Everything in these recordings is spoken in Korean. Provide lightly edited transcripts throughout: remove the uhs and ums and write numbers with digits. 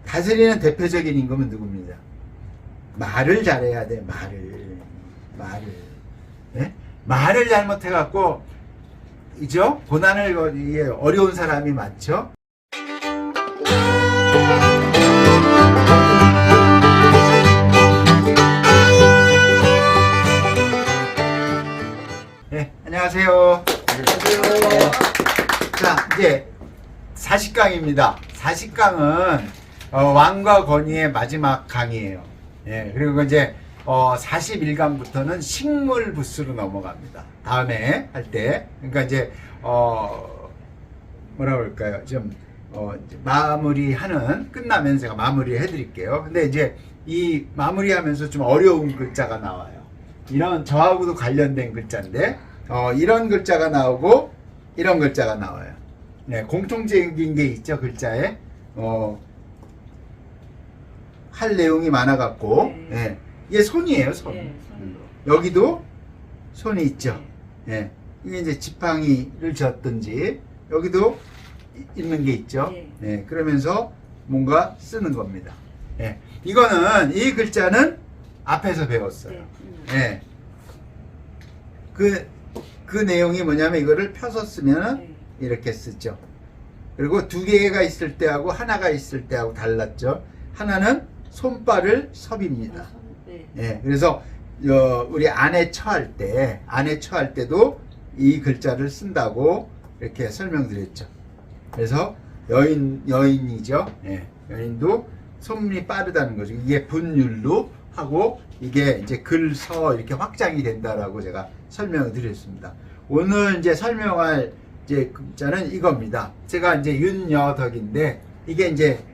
다스리는 대표적인 임금은 누굽니까? 말을 잘해야 돼. 말을. 예? 말을 잘못해갖고, 이죠? 고난을, 이게 어려운 사람이 많죠? 네, 안녕하세요. 안녕하세요. 자, 이제 40강입니다. 40강은 왕과 권위의 마지막 강이에요. 예, 그리고 이제 41강부터는 식물 부스로 넘어갑니다. 다음에 할 때. 그러니까 이제 뭐라 그럴까요? 좀 마무리하는, 끝나면 제가 마무리 해드릴게요. 근데 이제 이 마무리하면서 좀 어려운 글자가 나와요. 이런 저하고도 관련된 글자인데 이런 글자가 나오고 이런 글자가 나와요. 네, 공통적인 게 있죠. 글자에 할 내용이 많아갖고 네. 이게 손이에요. 손. 네, 여기도 손이 있죠. 네. 이게 이제 지팡이를 쥐었든지 여기도 있는 게 있죠. 네. 그러면서 뭔가 쓰는 겁니다. 네. 이거는 이 글자는 앞에서 배웠어요. 네. 그 내용이 뭐냐면 이거를 펴서 쓰면 이렇게 쓰죠. 그리고 두 개가 있을 때하고 하나가 있을 때하고 달랐죠. 하나는 손발을 섭입니다. 네. 그래서 우리 안에 처할 때도 이 글자를 쓴다고 이렇게 설명드렸죠. 그래서 여인이죠. 네. 여인도 손이 빠르다는 거죠. 이게 분율로 하고 이게 이제 글서 이렇게 확장이 된다라고 제가 설명을 드렸습니다. 오늘 이제 설명할 이제 글자는 이겁니다. 제가 이제 윤여덕인데 이게 이제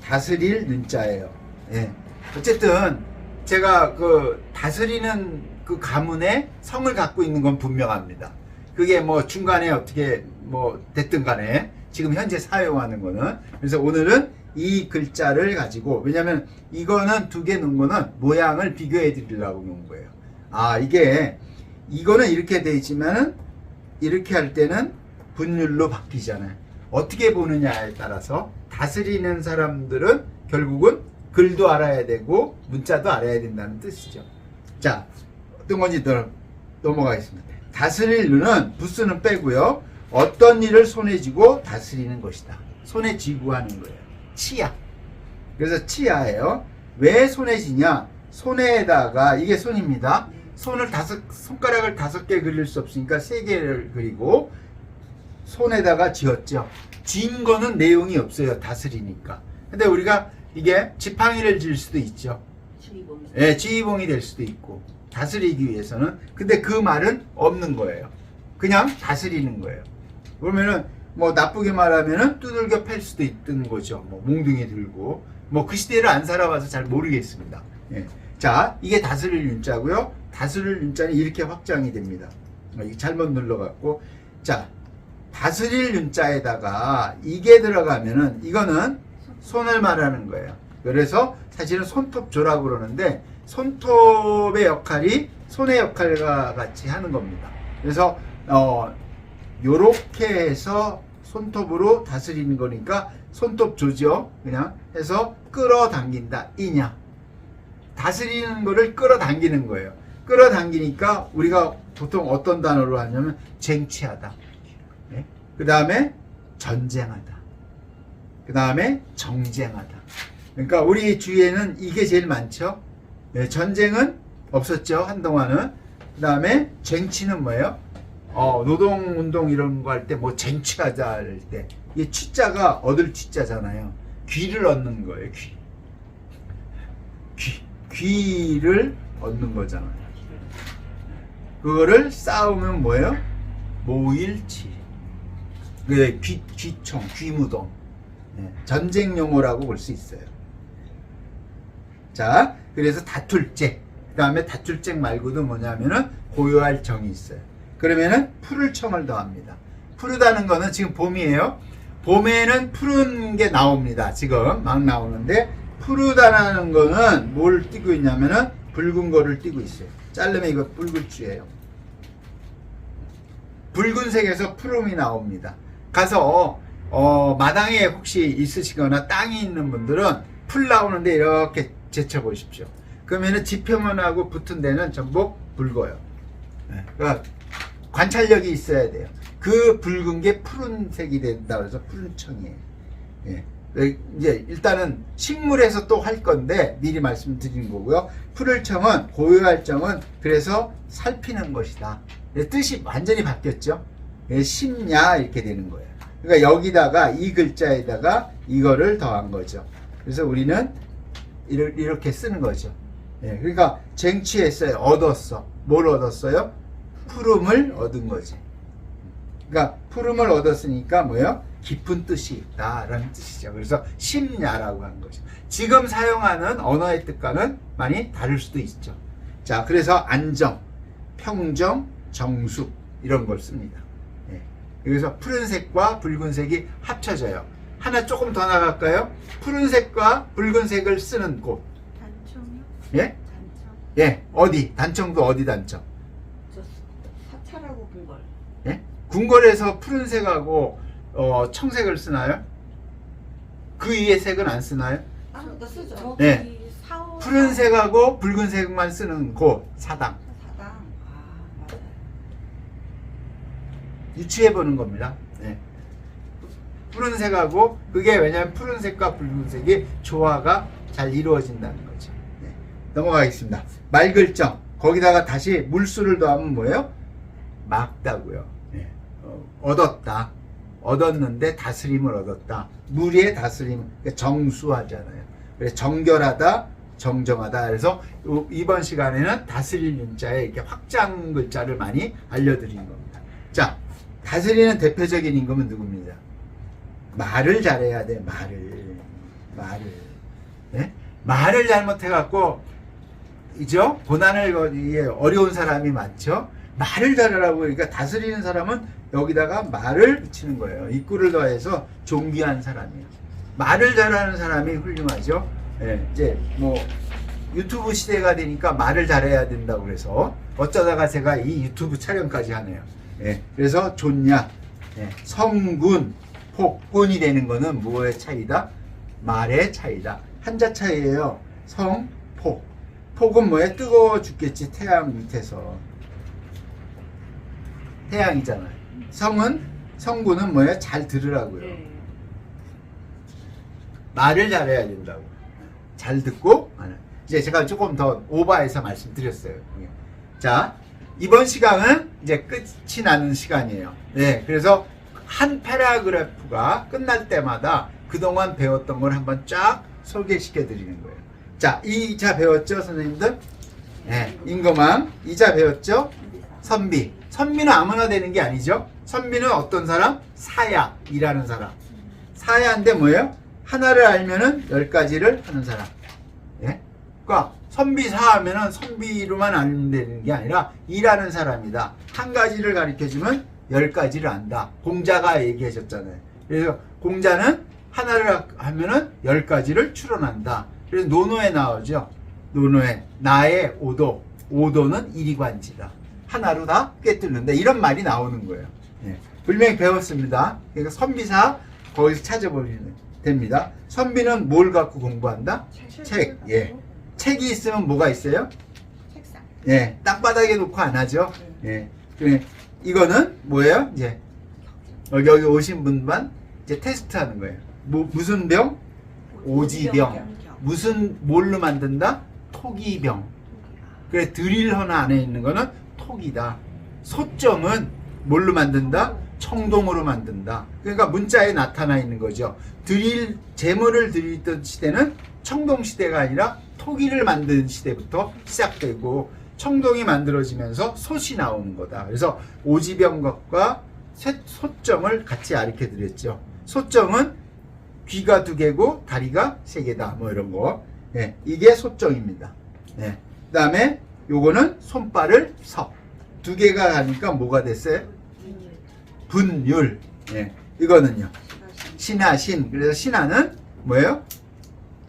다스릴 윤자예요. 예. 어쨌든 제가 그 다스리는 그 가문의 성을 갖고 있는 건 분명합니다. 그게 뭐 중간에 어떻게 뭐 됐든 간에 지금 현재 사용하는 거는, 그래서 오늘은 이 글자를 가지고, 왜냐면 이거는 두 개 놓은 거는 모양을 비교해 드리려고 놓은 거예요. 아, 이거는 이렇게 돼 있지만은 이렇게 할 때는 분율로 바뀌잖아요. 어떻게 보느냐에 따라서 다스리는 사람들은 결국은 글도 알아야 되고 문자도 알아야 된다는 뜻이죠. 자, 어떤 건지 넘어가겠습니다. 다스릴 누는 부스는 빼고요. 어떤 일을 손에 쥐고 다스리는 것이다. 손에 쥐고 하는 거예요. 치야. 그래서 치야예요. 왜 손에 쥐냐? 손에다가, 이게 손입니다. 손가락을 5개 그릴 수 없으니까 3개를 그리고 손에다가 쥐었죠. 쥔 거는 내용이 없어요. 다스리니까. 근데 우리가 이게 지팡이를 쥘 수도 있죠. 예, 지휘봉이 될 수도 있고, 다스리기 위해서는. 근데 그 말은 없는 거예요. 그냥 다스리는 거예요. 그러면은 뭐 나쁘게 말하면은 두들겨 팰 수도 있던 거죠. 뭐 몽둥이 들고. 뭐 그 시대를 안 살아봐서 잘 모르겠습니다. 예. 자, 이게 다스릴 윤자고요. 다스릴 윤자는 이렇게 확장이 됩니다. 이게 잘못 눌러갖고. 자, 다스릴 윤자에다가 이게 들어가면은 이거는 손을 말하는 거예요. 그래서 사실은 손톱조라고 그러는데 손톱의 역할이 손의 역할과 같이 하는 겁니다. 그래서 요렇게 해서 손톱으로 다스리는 거니까 손톱조죠. 그냥 해서 끌어당긴다. 이냐. 다스리는 거를 끌어당기는 거예요. 끌어당기니까 우리가 보통 어떤 단어로 하냐면 쟁취하다. 네? 그 다음에 전쟁하다. 그 다음에 정쟁하다. 그러니까 우리 주위에는 이게 제일 많죠. 네, 전쟁은 없었죠. 한동안은. 그 다음에 쟁취는 뭐예요? 노동운동 이런 거 할 때 뭐 쟁취하자 할 때, 이 취자가 얻을 취자잖아요. 귀를 얻는 거예요. 귀를 얻는 거잖아요. 그거를 싸우면 뭐예요? 모일치. 귀총, 귀무동. 네, 전쟁 용어라고 볼 수 있어요. 자, 그래서 다툴죄. 그 다음에 다툴죄 말고도 뭐냐면은 고요할 정이 있어요. 그러면은 푸를 청을 더합니다. 푸르다는 거는 지금 봄이에요. 봄에는 푸른 게 나옵니다. 지금 막 나오는데, 푸르다라는 거는 뭘 띄고 있냐면은 붉은 거를 띄고 있어요. 자르면 이거 붉을주예요. 붉은색에서 푸름이 나옵니다. 가서 마당에 혹시 있으시거나 땅이 있는 분들은 풀 나오는데 이렇게 제쳐 보십시오. 그러면은 지표면하고 붙은 데는 전부 붉어요. 그러니까 관찰력이 있어야 돼요. 그 붉은 게 푸른색이 된다 그래서 푸른 청이에요. 예. 이제 일단은 식물에서 또 할 건데 미리 말씀드린 거고요. 푸를 청은 고유할 청은 그래서 살피는 것이다. 뜻이 완전히 바뀌었죠. 심야 이렇게 되는 거예요. 그러니까 여기다가 이 글자에다가 이거를 더한 거죠. 그래서 우리는 이렇게 쓰는 거죠. 예, 그러니까 쟁취했어요. 얻었어. 뭘 얻었어요? 푸름을 얻은 거지. 그러니까 푸름을 얻었으니까 뭐예요? 깊은 뜻이 있다라는 뜻이죠. 그래서 심야라고 하는 거죠. 지금 사용하는 언어의 뜻과는 많이 다를 수도 있죠. 자, 그래서 안정, 평정, 정숙 이런 걸 씁니다. 예. 그래서 푸른색과 붉은색이 합쳐져요. 하나 조금 더 나갈까요? 푸른색과 붉은색을 쓰는 곳. 단청이요? 예? 단청. 예, 어디? 단청도 어디 단청? 저 사찰하고 궁궐. 예? 궁궐에서 푸른색하고 청색을 쓰나요? 그 위에 색은 안 쓰나요? 아, 나 쓰죠. 저기 네. 사오 푸른색하고 붉은색만 쓰는 곳, 사당. 사당. 아, 맞아요. 유추해보는 겁니다. 예. 푸른색하고, 그게 왜냐면 푸른색과 붉은색이 조화가 잘 이루어진다는 거죠. 예. 넘어가겠습니다. 말글정. 거기다가 다시 물수를 더하면 뭐예요? 막다고요. 예. 얻었다. 얻었는데 다스림을 얻었다. 무리의 다스림, 정수하잖아요. 그래서 정결하다, 정정하다. 그래서 이번 시간에는 다스릴 윤자에 이렇게 확장 글자를 많이 알려드린 겁니다. 자, 다스리는 대표적인 임금은 누굽니다? 말을 잘해야 돼. 말을. 네? 말을 잘못해갖고 이죠? 고난을 어려운 사람이 많죠. 말을 잘하라고. 그러니까 다스리는 사람은 여기다가 말을 붙이는 거예요. 입구를 더해서 존귀한 사람이에요. 말을 잘하는 사람이 훌륭하죠. 예, 이제 뭐 유튜브 시대가 되니까 말을 잘해야 된다고 그래서 어쩌다가 제가 이 유튜브 촬영까지 하네요. 예, 그래서 좋냐, 예, 성군, 폭군이 되는 거는 뭐의 차이다? 말의 차이다. 한자 차이예요. 성, 폭. 폭은 뭐에 뜨거워 죽겠지. 태양 밑에서. 태양이잖아요. 성군은 뭐예요? 잘 들으라고요. 네. 말을 잘해야 된다고. 잘 듣고, 이제 제가 조금 더 오버해서 말씀드렸어요. 자, 이번 시간은 이제 끝이 나는 시간이에요. 네, 그래서 한 패러그래프가 끝날 때마다 그동안 배웠던 걸 한번 쫙 소개시켜 드리는 거예요. 자, 2자 배웠죠, 선생님들? 네, 임금왕. 2자 배웠죠? 선비. 선비는 아무나 되는 게 아니죠. 선비는 어떤 사람? 사야이라는 사람. 사야인데 뭐예요? 하나를 알면은 10가지를 하는 사람. 예? 그러니까 선비사 하면은 선비로만 알면 되는 게 아니라 일하는 사람이다. 한 가지를 가르쳐주면 10가지를 안다. 공자가 얘기하셨잖아요. 그래서 공자는 하나를 하면은 10가지를 추론한다. 그래서 논어에 나오죠. 논어에 나의 오도. 오도는 이리관지다. 하나로 다 꿰뚫는다. 이런 말이 나오는 거예요. 예. 분명히 배웠습니다. 그러니까 선비사 거기서 찾아보시면 됩니다. 선비는 뭘 갖고 공부한다? 책. 예. 책이 있으면 뭐가 있어요? 책상. 예. 땅바닥에 놓고 안 하죠. 예. 이거는 뭐예요? 이제 여기 오신 분만 이제 테스트 하는 거예요. 무슨 병? 오지병. 무슨 뭘로 만든다? 토기병. 그래 드릴 하나 안에 있는 거는 톡이다. 소점은 뭘로 만든다? 청동으로 만든다. 그러니까 문자에 나타나 있는 거죠. 재물을 드리던 시대는 청동 시대가 아니라 토기를 만드는 시대부터 시작되고 청동이 만들어지면서 솥이 나오는 거다. 그래서 오지병각과 소점을 같이 가르쳐 드렸죠. 소점은 귀가 2개고 다리가 3개다. 뭐 이런 거. 예, 이게 소점입니다. 예. 그 다음에 요거는 손발을 석. 2개가 가니까 뭐가 됐어요? 분율. 예. 이거는요. 신하신. 그래서 신하는 뭐예요?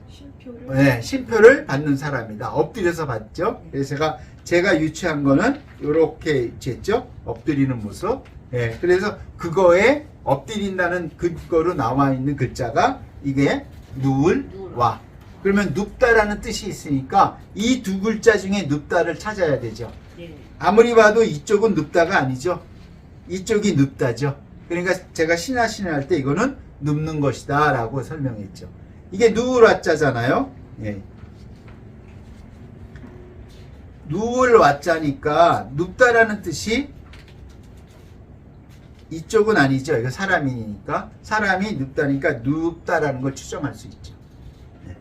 쉼표를. 네, 쉼표를 받는 사람이다. 엎드려서 받죠. 그래서 제가 유추한 거는 요렇게 유추했죠. 엎드리는 모습. 예, 그래서 그거에 엎드린다는 그거로 나와 있는 글자가 이게 누울와. 그러면 눕다라는 뜻이 있으니까 이 두 글자 중에 눕다를 찾아야 되죠. 네. 아무리 봐도 이쪽은 눕다가 아니죠. 이쪽이 눕다죠. 그러니까 제가 신하신을 할 때 이거는 눕는 것이다 라고 설명했죠. 이게 누울와자잖아요. 예. 누울와자니까 눕다라는 뜻이 이쪽은 아니죠. 이거 사람이니까. 사람이 눕다니까 눕다라는 걸 추정할 수 있죠. 네.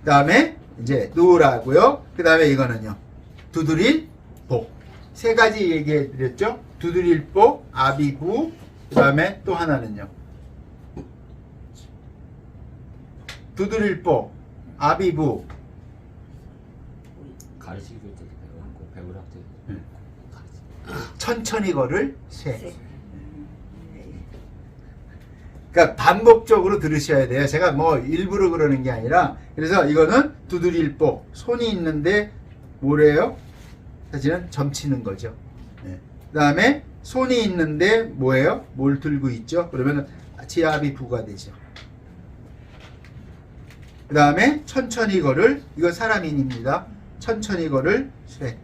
그 다음에 이제 누우라고요. 그 다음에 이거는요. 두드릴 보. 세 가지 얘기해 드렸죠. 두드릴 보, 아비부, 그 다음에 또 하나는요. 두드릴 보, 아비부. 가르치기 때 배우라 때 천천히 걸을 새. 새. 그러니까 반복적으로 들으셔야 돼요. 제가 뭐 일부러 그러는 게 아니라. 그래서 이거는 두드릴 보. 손이 있는데 뭐래요? 사실은 점치는 거죠. 네. 그 다음에 손이 있는데 뭐예요? 뭘 들고 있죠? 그러면 지압이 부가 되죠. 그 다음에 천천히 걸을, 이거 사람인입니다. 천천히 걸을 쇠.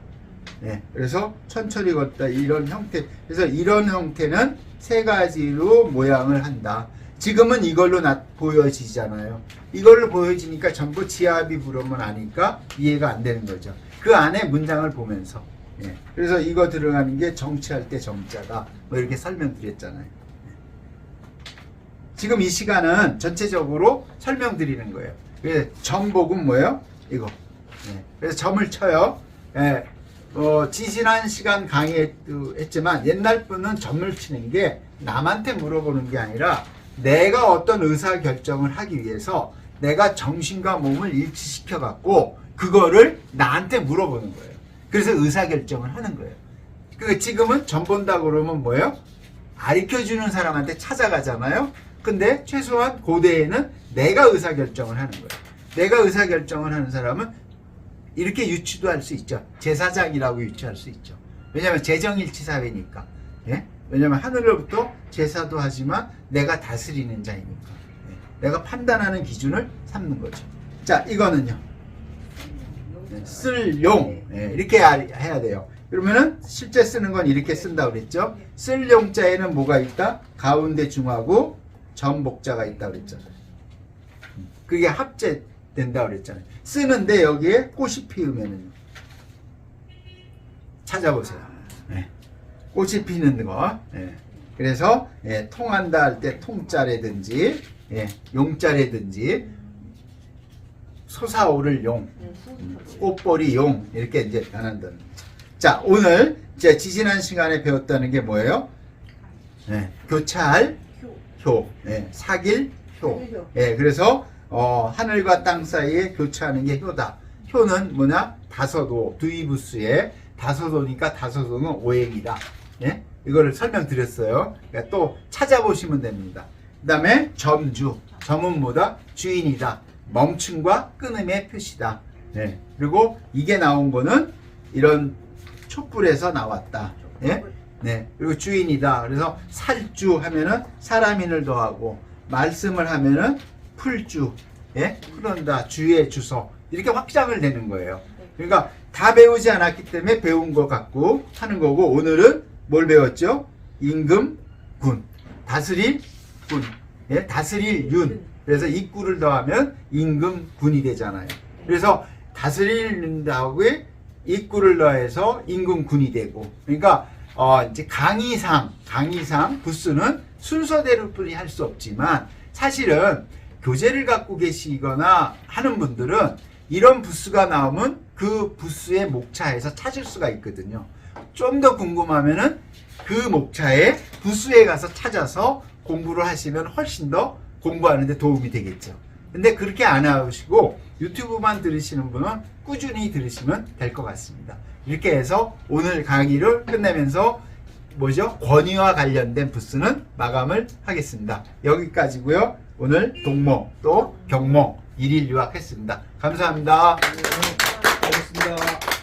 네, 그래서 천천히 걷다 이런 형태. 그래서 이런 형태는 세 가지로 모양을 한다. 지금은 이걸로 보여지잖아요. 이걸로 보여지니까 전부 지압이 부르면 아니까 이해가 안 되는 거죠. 그 안에 문장을 보면서. 예, 그래서 이거 들어가는 게 정치할 때 정자다. 뭐 이렇게 설명드렸잖아요. 지금 이 시간은 전체적으로 설명드리는 거예요. 그래서 점복은 뭐예요? 이거. 예, 그래서 점을 쳐요. 예, 지지난 시간 강의했지만 옛날 분은 점을 치는 게 남한테 물어보는 게 아니라 내가 어떤 의사결정을 하기 위해서 내가 정신과 몸을 일치시켜 갖고 그거를 나한테 물어보는 거예요. 그래서 의사결정을 하는 거예요. 그 지금은 점 본다 그러면 뭐예요? 가르쳐주는 사람한테 찾아가잖아요. 근데 최소한 고대에는 내가 의사결정을 하는 거예요. 내가 의사결정을 하는 사람은 이렇게 유추도 할 수 있죠. 제사장이라고 유추할 수 있죠. 왜냐하면 재정일치 사회니까. 예? 왜냐하면 하늘로부터 제사도 하지만 내가 다스리는 자이니까. 예? 내가 판단하는 기준을 삼는 거죠. 자, 이거는요. 쓸 용. 예, 이렇게 해야 돼요. 그러면은 실제 쓰는 건 이렇게 쓴다고 그랬죠. 쓸 용자에는 뭐가 있다? 가운데 중하고 전복자가 있다고 그랬잖아요. 그게 합제된다고 그랬잖아요. 쓰는데 여기에 꽃이 피우면은 찾아보세요. 네. 꽃이 피는 거. 네. 그래서 통한다 할 때 통자라든지 용자라든지 솟아오를 용, 꽃벌이 용 이렇게 이제 변한다는 거죠. 자, 오늘 이제 지지난 시간에 배웠다는 게 뭐예요? 교차할 효, 사귈 효. 그래서 하늘과 땅 사이에 교차하는 게 효다. 효는 뭐냐? 다서도, 두이부스의 다서도니까 다서도는 오행이다. 예? 이거를 설명드렸어요. 그러니까 또 찾아보시면 됩니다. 그 다음에 점주, 점은 뭐다? 주인이다. 멈춤과 끊음의 표시다. 네. 그리고 이게 나온 거는 이런 촛불에서 나왔다. 예? 네. 그리고 주인이다. 그래서 살주 하면은 사람인을 더하고 말씀을 하면은 풀주. 예? 그런다. 주의 주소. 이렇게 확장을 되는 거예요. 그러니까 다 배우지 않았기 때문에 배운 거 갖고 하는 거고 오늘은 뭘 배웠죠? 임금, 군. 다스릴 군. 예? 다스릴 윤. 그래서 입구를 더하면 임금, 군이 되잖아요. 그래서 다스린다고 입구를 더해서 임금, 군이 되고. 그러니까 이제 강의상 부수는 순서대로 뿐이 할 수 없지만 사실은 교재를 갖고 계시거나 하는 분들은 이런 부수가 나오면 그 부수의 목차에서 찾을 수가 있거든요. 좀 더 궁금하면은 그 목차에 부수에 가서 찾아서 공부를 하시면 훨씬 더 공부하는데 도움이 되겠죠. 근데 그렇게 안 하시고 유튜브만 들으시는 분은 꾸준히 들으시면 될 것 같습니다. 이렇게 해서 오늘 강의를 끝내면서 뭐죠? 권위와 관련된 부수는 마감을 하겠습니다. 여기까지고요. 오늘 동모 또 경모 일일 유학했습니다. 감사합니다. 알겠습니다.